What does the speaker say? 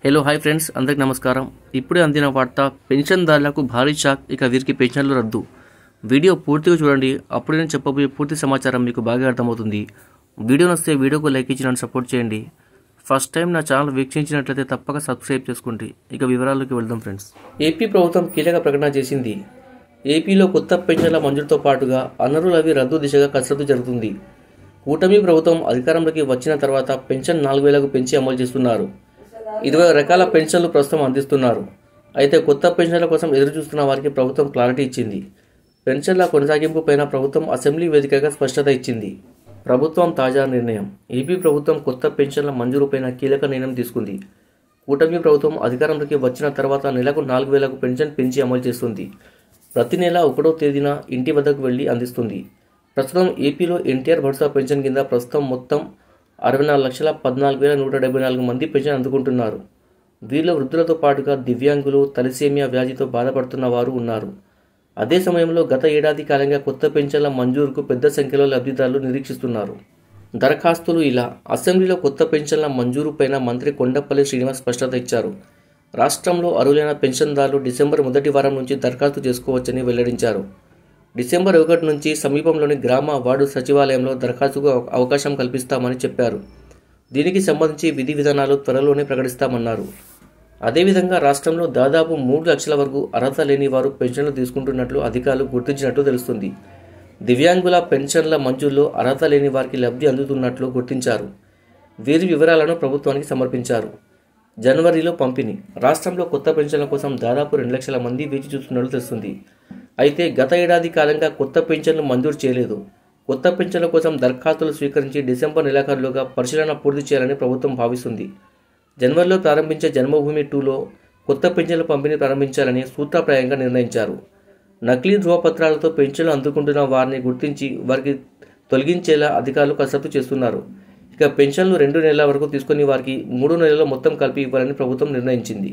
Hello hi friends, అందరికి నమస్కారం. ఇప్పుడే అందిన వార్త, పెన్షన్దారులకు భారీ షాక్. ఇక వీరికి పెన్షన్లు రద్దు. వీడియో పూర్తిగా చూడండి, అప్పుడు నేను చెప్పబోయే పూర్తి సమాచారం మీకు బాగా అర్థమవుతుంది. వీడియో నచ్చితే వీడియోకు లైక్ ఇచ్చి నన్ను సపోర్ట్ చేయండి. ఫస్ట్ టైం నా ఛానల్ వీక్షించినట్లయితే తప్పక సబ్స్క్రైబ్ చేసుకోండి. ఇక వివరాల్లోకి వెళ్దాం ఫ్రెండ్స్. ఏపీ ప్రభుత్వం కీలక ప్రకటన చేసింది. ఏపీలో కొత్త పెన్షన్ల మంజూరుతో పాటుగా అనర్హులవి రద్దు దిశగా కసరత్తు జరుగుతుంది. కూటమి ప్రభుత్వం అధికారంలోకి వచ్చిన తర్వాత పెన్షన్ 4,000కు పెంచి అమలు చేస్తున్నారు. 20 రకాల పెన్షన్లు ప్రస్తుతం అందిస్తున్నారు. అయితే కొత్త పెన్షన్ల కోసం ఎదురుచూస్తున్న వారికి ప్రభుత్వం క్లారిటీ ఇచ్చింది. పెన్షన్ల కొనసాగింపు పైన ప్రభుత్వం అసెంబ్లీ వేదికగా స్పష్టత ఇచ్చింది. ప్రభుత్వం తాజా నిర్ణయం. ఏపీ ప్రభుత్వం కొత్త పెన్షన్ల మంజూరుపైన కీలక నిర్ణయం తీసుకుంది. కూటమి ప్రభుత్వం అధికారంలోకి వచ్చిన తర్వాత నెలకు 4,000కు పెన్షన్ పెంచి అమలు చేస్తుంది. ప్రతి నెల 1వ తేదీన ఇంటి వద్దకు వెళ్లి అందిస్తుంది. ప్రస్తుతం ఏపీలో ఎన్టీఆర్ భరోసా పెన్షన్ కింద ప్రస్తుతం మొత్తం 64,14,174 మంది పెన్షన్ అందుకుంటున్నారు. వీరిలో వృద్ధులతో పాటుగా దివ్యాంగులు, తలసేమియా వ్యాధితో బాధపడుతున్న వారు ఉన్నారు. అదే సమయంలో గత ఏడాది కాలంగా కొత్త పెన్షన్ల మంజూరుకు పెద్ద సంఖ్యలో లబ్ధిదారులు నిరీక్షిస్తున్నారు. దరఖాస్తులు ఇలా. అసెంబ్లీలో కొత్త పెన్షన్ల మంజూరు పైన మంత్రి కొండపల్లి శ్రీనివాస్ స్పష్టత ఇచ్చారు. రాష్ట్రంలో అర్హులైన పెన్షన్దారులు డిసెంబర్ మొదటి వారం నుంచి దరఖాస్తు చేసుకోవచ్చని వెల్లడించారు. డిసెంబర్ 1 నుంచి సమీపంలోని గ్రామ వార్డు సచివాలయంలో దరఖాస్తుకు అవకాశం కల్పిస్తామని చెప్పారు. దీనికి సంబంధించి విధి విధానాలు త్వరలోనే ప్రకటిస్తామన్నారు. అదేవిధంగా రాష్ట్రంలో దాదాపు 3 లక్షల వరకు అర్హత లేని వారు పెన్షన్లు తీసుకుంటున్నట్లు అధికారులు గుర్తించినట్లు తెలుస్తుంది. దివ్యాంగుల పెన్షన్ల మంజూరులో అర్హత లేని వారికి లబ్ధి అందుతున్నట్లు గుర్తించారు. వీరి వివరాలను ప్రభుత్వానికి సమర్పించారు. జనవరిలో పంపిణీ. రాష్ట్రంలో కొత్త పెన్షన్ల కోసం దాదాపు 2 లక్షల మంది వేచి చూస్తున్నట్లు తెలుస్తుంది. అయితే గత ఏడాది కాలంగా కొత్త పెన్షన్లు మంజూరు చేయలేదు. కొత్త పెన్షన్ల కోసం దరఖాస్తులు స్వీకరించి డిసెంబర్ నెలాఖరులోగా పరిశీలన పూర్తి చేయాలని ప్రభుత్వం భావిస్తుంది. జనవరిలో ప్రారంభించే జన్మభూమి 2లో కొత్త పెన్షన్ల పంపిణీ ప్రారంభించాలని సూత్రప్రాయంగా నిర్ణయించారు. నకిలీ ధృవపత్రాలతో పెన్షన్లు అందుకుంటున్న వారిని గుర్తించి వారికి తొలగించేలా అధికారులు కసరత్తు చేస్తున్నారు. ఇక పెన్షన్లు 2 నెలల వరకు తీసుకుని వారికి 3 నెలల్లో మొత్తం కలిపి ఇవ్వాలని ప్రభుత్వం నిర్ణయించింది.